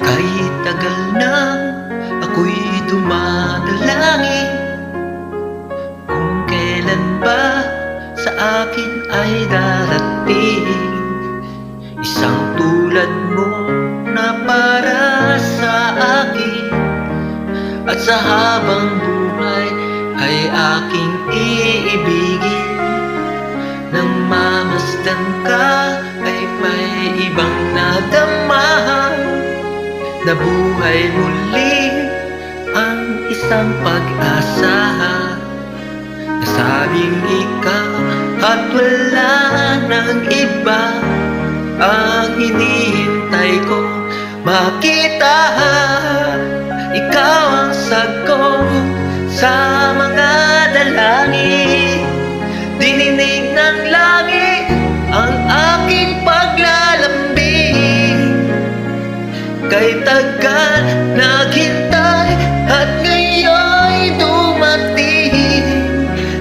Kay tagal na ako'y dumadalangin kung kailan ba sa akin ay darating isang tulad mo na para sa akin, at sa habang buhay ay aking iibigin. Nang mamasdan ka ay may ibang nadama, na buhay muli ang isang pag-asa. Nasabing ikaw at wala nang iba ang hinihintay ko makita. Ikaw ang sagot sa mga dalangin, dininig ng langit ang aking paglalambing. Kay tagal naghintay at ngayon'y dumating,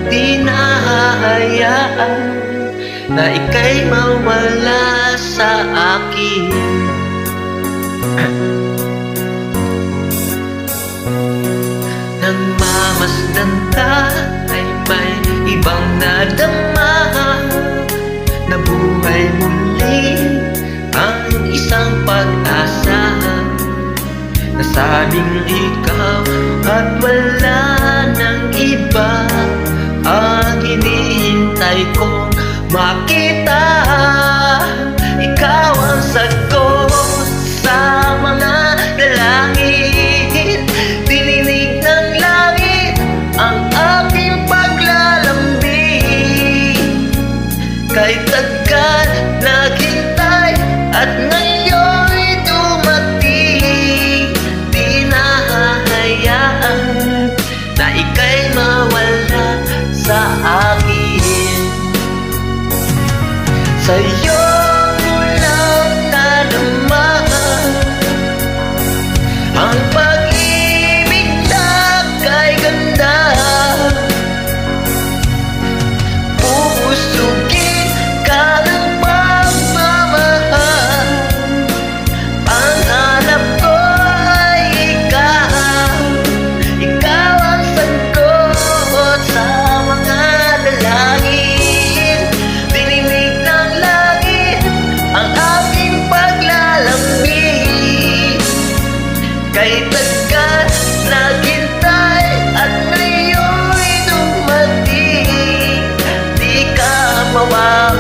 di nahahayaan na ika'y mawala sa akin. Nang mamasdan ka ay may ibang nadama, na buhay muli ang isang pag-asa. Nasabing ikaw at wala nang iba ang hinihintay ko makita. Ikaw ang sagot sa mga dalangin, dininig ng langit ang aking paglalambing. Kay tagal naghintay at ngayon'y dumating, di nahahayaan na ika'y mawala sa akin. Sa'yo ko lang nalaman ang pag-ibig na kay ganda. Pusugin ka ng pagmamahal, ang hanap ko ay ikaw. Ikaw ang sagot sa mga dalangin, dininig ng langit ang aking paglalambing. Kay tagal naghintay at ngayon'y dumating, di ka mawawala